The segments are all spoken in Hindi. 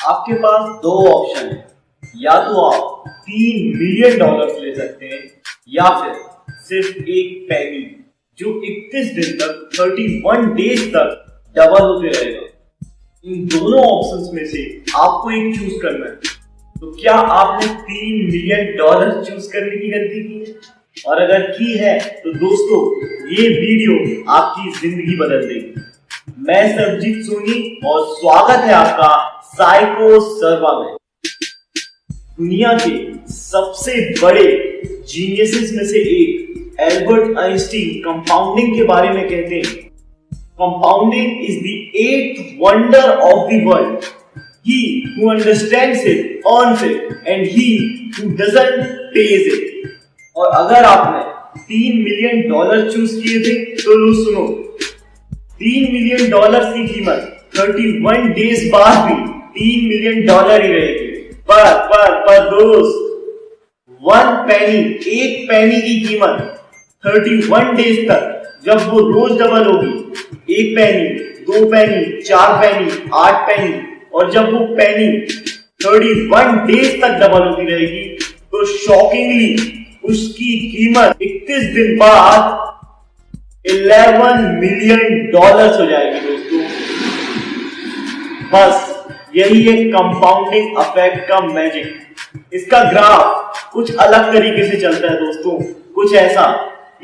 आपके पास दो ऑप्शन है, या तो आप $3 मिलियन ले सकते हैं या फिर सिर्फ एक पेनी जो 31 दिन तक 31 डेज तक डबल होते रहेगा। इन दोनों ऑप्शंस में से आपको एक चूज करना है। तो क्या आपने $3 मिलियन चूज करने की गलती की है? और अगर की है तो दोस्तों ये वीडियो आपकी जिंदगी बदल देगी। मैं सरबजीत सोनी और स्वागत है आपका साइको सर्वा में। दुनिया के सबसे बड़े जीनियसेस में से एक एल्बर्ट आइंस्टीन कंपाउंडिंग के बारे में कहते हैं, compounding is the 8th wonder of the world. He who understands it earns it and he who doesn't pays it. और अगर आपने $3 मिलियन चूज किए थे तो लो सुनो, $3 मिलियन की कीमत 31 डेज बाद भी $3 मिलियन ही रहेगी। पर दोस्त, एक पेनी की कीमत 31 डेज तक जब वो रोज डबल होगी, एक पेनी, दो पेनी, चार पेनी, 8 पेनी, और जब वो पेनी 31 डेज तक डबल होती रहेगी तो शॉकिंगली उसकी कीमत 31 दिन बाद $11 मिलियन हो जाएगी दोस्तों। बस यही है कंपाउंडिंग इफेक्ट का मैजिक। इसका ग्राफ कुछ अलग तरीके से चलता है दोस्तों, कुछ ऐसा।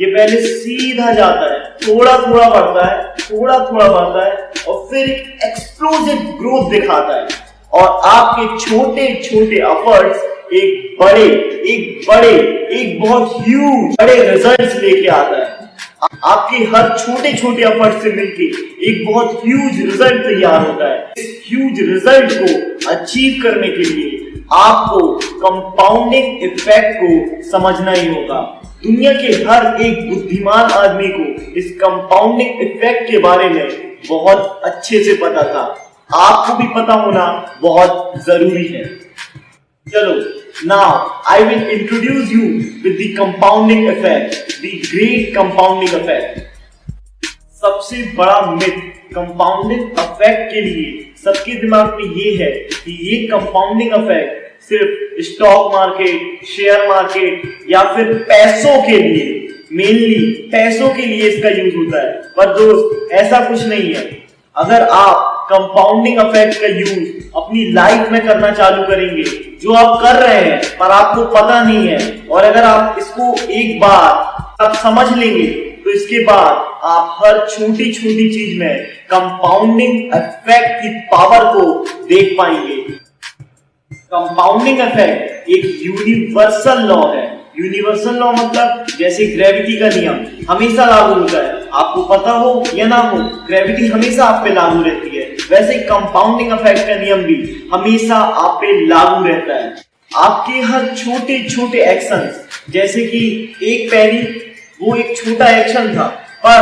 ये पहले सीधा जाता है, थोड़ा थोड़ा बढ़ता है, थोड़ा थोड़ा बढ़ता है और फिर एक एक्सप्लोसिव ग्रोथ दिखाता है और आपके छोटे छोटे एफर्ट्स एक बहुत ह्यूज बड़े रिजल्ट्स लेके आता है। आपके हर छोटे छोटे एफर्ट से मिलके एक बहुत ह्यूज रिजल्ट तैयार होता है। इस ह्यूज रिजल्ट को अचीव करने के लिए आपको कंपाउंडिंग इफेक्ट को समझना ही होगा। दुनिया के हर एक बुद्धिमान आदमी को इस कंपाउंडिंग इफेक्ट के बारे में बहुत अच्छे से पता था। आपको भी पता होना बहुत जरूरी है। चलो, now I will introduce you with the compounding effect, the great compounding effect. सबसे बड़ा मिथ कंपाउंडिंग इफेक्ट के लिए सबके दिमाग में ये है कि ये कंपाउंडिंग इफेक्ट सिर्फ स्टॉक मार्केट, शेयर मार्केट या फिर पैसों के लिए, मेनली पैसों के लिए इसका यूज होता है। पर दोस्त, ऐसा कुछ नहीं है। अगर आप कंपाउंडिंग इफेक्ट का यूज अपनी लाइफ में करना चालू करेंगे, जो आप कर रहे हैं पर आपको पता नहीं है, और अगर आप इसको एक बार आप समझ लेंगे तो इसके बाद आप हर छोटी छोटी चीज में कंपाउंडिंग इफेक्ट की पावर को देख पाएंगे। कंपाउंडिंग इफेक्ट एक यूनिवर्सल लॉ है। यूनिवर्सल लॉ मतलब जैसे ग्रेविटी का नियम हमेशा लागू होता है, आपको पता हो या ना हो, ग्रेविटी हमेशा आप पे लागू रहती है। वैसे कंपाउंडिंग इफेक्ट का नियम भी हमेशा आप पे लागू रहता है। आपके हर छोटे छोटे एक्शंस, जैसे कि एक पेनी, वो एक छोटा एक्शन था, पर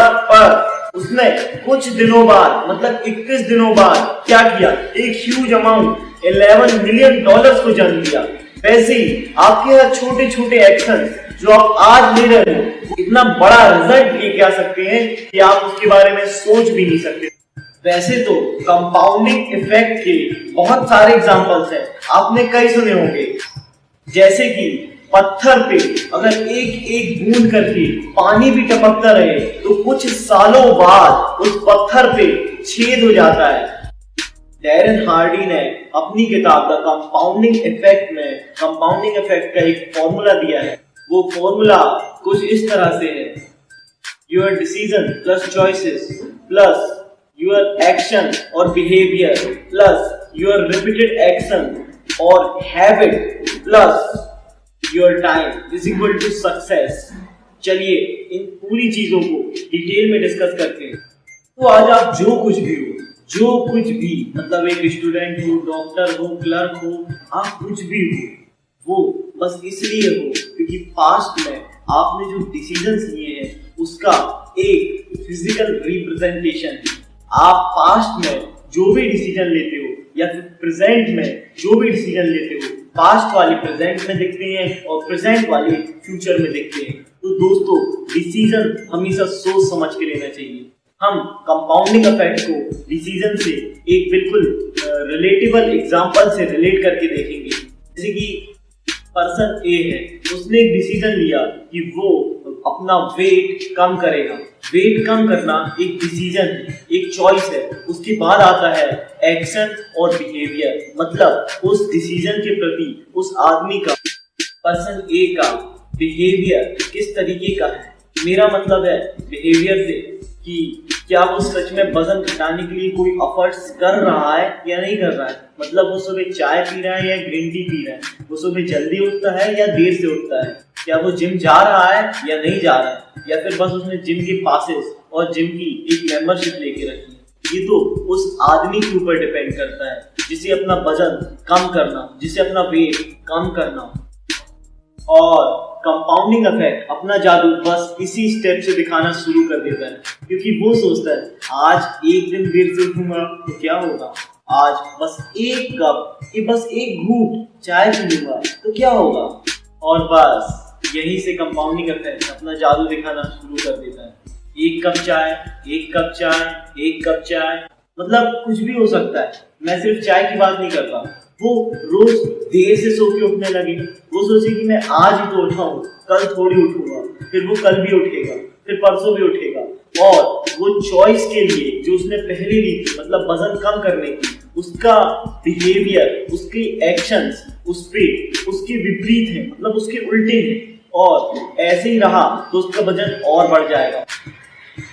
उसने कुछ दिनों बाद, मतलब 31 दिनों बाद क्या किया, एक ह्यूज अमाउंट $11 मिलियन को जन्म दिया। वैसे ही आपके हर छोटे छोटे एक्शन जो आप आज ले रहे हो इतना बड़ा रिजल्ट लेके आ सकते हैं कि आप उसके बारे में सोच भी नहीं सकते। वैसे तो कंपाउंडिंग इफेक्ट के बहुत सारे एग्जांपल्स हैं, आपने कई सुने होंगे। जैसे कि पत्थर पे अगर एक एक बूंद करके पानी भी टपकता रहे तो कुछ सालों बाद उस पत्थर पे छेद हो जाता है। डैरेन हार्डी ने अपनी किताब द कंपाउंडिंग इफेक्ट में कंपाउंडिंग इफेक्ट का एक फॉर्मूला दिया है। वो फॉर्मूला कुछ इस तरह से है: your decision plus choices plus your action और behaviour plus your repeated action और habit plus your time is equal to success. चलिए इन पूरी चीजों को डिटेल में डिस्कस करते हैं। तो आज आप जो कुछ भी मतलब एक स्टूडेंट हो, डॉक्टर हो, क्लर्क हो, आप कुछ भी हो, वो बस इसलिए हो क्योंकि पास्ट में आपने जो डिसीजंस लिए हैं उसका एक फिजिकल रिप्रेजेंटेशन है। आप पास्ट में जो भी डिसीजन लेते हो या फिर प्रेजेंट में जो भी डिसीजन लेते हो, पास्ट वाले प्रेजेंट में दिखते हैं और प्रेजेंट वाले फ्यूचर में दिखते हैं। तो दोस्तों, डिसीजन हमेशा सोच समझ के लेना चाहिए। हम कंपाउंडिंग इफेक्ट को डिसीजन से एक बिल्कुल रिलेटेबल एग्जांपल से रिलेट करके देखेंगे। जैसे कि पर्सन ए है, उसने एक डिसीजन लिया कि वो अपना वेट कम करेगा। वेट कम करना एक डिसीजन है, एक चॉइस है। उसके बाद आता है एक्शन और बिहेवियर, मतलब उस डिसीजन के प्रति उस आदमी का, पर्सन ए का बिहेवियर किस तरीके का है। मेरा मतलब है बिहेवियर से कि क्या वो सच में वजन घटाने के लिए कोई एफर्ट्स कर रहा है या नहीं कर रहा है। मतलब वो सुबह चाय पी रहा है या ग्रीन टी पी रहा है, वो सुबह जल्दी उठता है या देर से उठता है, क्या वो जिम जा रहा है या नहीं जा रहा है, या फिर बस उसने जिम के पासेस और जिम की एक मेंबरशिप लेके रखी है। ये तो उस आदमी के ऊपर डिपेंड करता है जिसे अपना वजन कम करना, जिसे अपना वेट कम करना। और कंपाउंडिंग इफेक्ट अपना जादू बस इसी स्टेप से दिखाना शुरू कर देता है, क्योंकि वो सोचता है आज एक दिन देर से उठूंगा तो क्या होगा, आज बस एक कप, बस एक घूंट चाय पी लूंगा तो क्या होगा। और बस यहीं से कंपाउंडिंग इफेक्ट अपना जादू दिखाना शुरू कर देता है। एक कप चाय, एक कप चाय, एक कप चाय, मतलब कुछ भी हो सकता है। मैं सिर्फ चाय की बात नहीं करता, वो रोज देर से सो के उठने लगे। वो सोचे कि मैं आज ही तो उठा हूँ, कल थोड़ी उठूंगा, फिर वो कल भी उठेगा, फिर परसों भी उठेगा। और वो चॉइस के लिए जो उसने पहले ली थी, मतलब वजन कम करने की, उसका बिहेवियर, उसके एक्शंस उस पे उसके विपरीत है, मतलब उसके उल्टे हैं। और ऐसे ही रहा तो उसका वजन और बढ़ जाएगा।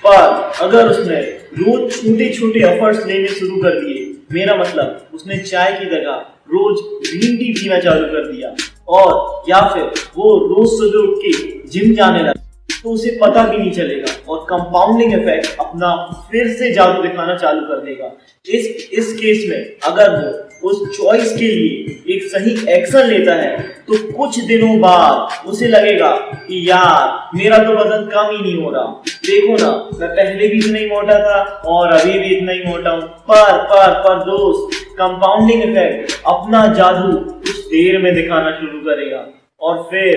पर अगर उसने रोज छोटे छोटे एफर्ट्स लेने शुरू कर दिए, मेरा मतलब उसने चाय की जगह रोज ग्रीन टी पीना चालू कर दिया, और या फिर वो रोज सुबह उठ के जिम जाने लगा, तो उसे पता भी नहीं चलेगा और कंपाउंडिंग इफेक्ट अपना फिर से जादू दिखाना चालू कर देगा। इस केस में अगर वो उस चॉइस के लिए एक सही एक्शन लेता है तो कुछ दिनों बाद उसे लगेगा कि यार मेरा तो वजन कम ही नहीं हो रहा, देखो ना मैं पहले भी इतना ही मोटा था और अभी भी इतना ही मोटा हूँ। पर दोस्त, कंपाउंडिंग इफेक्ट अपना जादू कुछ देर में दिखाना शुरू करेगा और फिर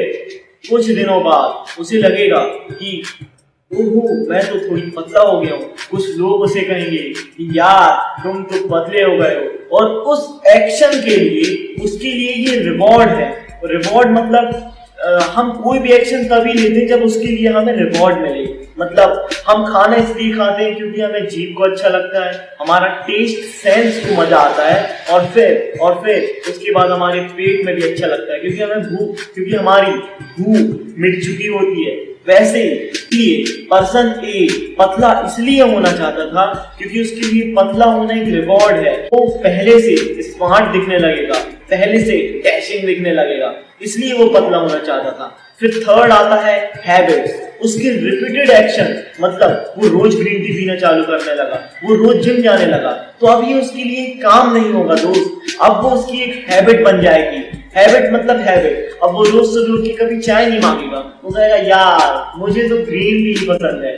कुछ दिनों बाद उसे लगेगा कि ओहो मैं तो थोड़ी पतला हो गया हूँ। कुछ लोग उसे कहेंगे कि यार तुम तो पतले हो गए हो, और उस एक्शन के लिए उसके लिए ये रिवॉर्ड है। रिवॉर्ड मतलब हम कोई भी एक्शन तभी लेते हैं जब उसके लिए हमें रिवॉर्ड मिले। मतलब हम खाना इसलिए खाते हैं क्योंकि हमें जीभ को अच्छा लगता है, हमारा टेस्ट सेंस को मजा आता है, और फिर उसके बाद हमारे पेट में भी अच्छा लगता है क्योंकि हमारी भूख मिट चुकी होती है। वैसे ही पर्सन ए पतला इसलिए होना चाहता था क्योंकि उसके लिए पतला होना एक रिवॉर्ड है। वो पहले से स्मार्ट दिखने लगेगा, पहले से डैशिंग दिखने लगेगा, इसलिए वो पतला होना चाहता था। फिर थर्ड आता है हैबिट्स, उसके रिपीटेड एक्शन, मतलब वो रोज ग्रीन टी पीना चालू करने लगा, वो रोज जिम जाने लगा, तो अब ये उसके लिए काम नहीं होगा दोस्त, अब वो उसकी एक हैबिट बन जाएगी। हैबिट मतलब हैबिट। अब वो रोज सुबह उठ के कभी चाय नहीं मांगेगा, वो कहेगा यार मुझे तो ग्रीन टी पसंद है,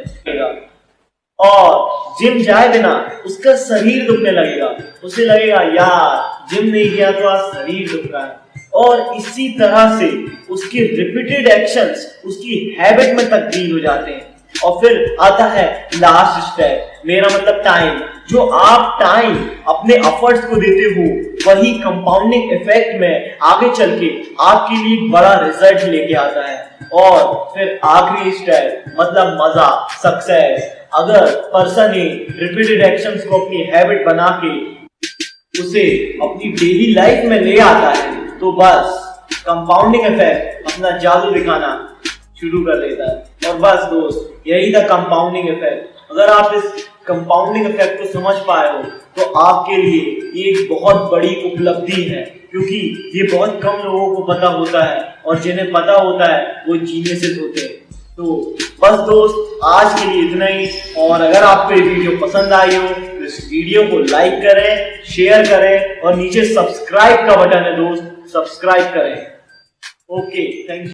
और जिम जाए बिना उसका शरीर दुखने लगेगा, उसे लगेगा यार जिम नहीं गया तो आज शरीर दुख रहा है। और इसी तरह से उसके रिपीटेड एक्शंस उसकी हैबिट में तब्दील हो जाते हैं। और फिर आता है लास्ट स्टेप, मेरा मतलब टाइम। जो आप टाइम अपने एफर्ट्स को देते हो वही कंपाउंडिंग इफेक्ट में आगे चल के आपके लिए बड़ा रिजल्ट लेके आता है। और फिर आखिरी स्टेप मतलब मजा, सक्सेस। अगर पर्सन ने रिपीटेड एक्शंस को अपनी हैबिट बना के उसे अपनी डेली लाइफ में ले आता है तो बस कंपाउंडिंग इफेक्ट अपना जादू दिखाना शुरू कर देता है। और बस दोस्त, यही था कंपाउंडिंग इफेक्ट। अगर आप इस कंपाउंडिंग इफेक्ट को समझ पाए हो तो आपके लिए ये एक बहुत बड़ी उपलब्धि है, क्योंकि ये बहुत कम लोगों को पता होता है, और जिन्हें पता होता है वो जीनियस होते हैं। तो बस दोस्त, आज के लिए इतना ही। और अगर आपको ये वीडियो पसंद आई हो तो इस वीडियो को लाइक करें, शेयर करें, और नीचे सब्सक्राइब का बटन है दोस्त, सब्सक्राइब करें। Okay, thank you.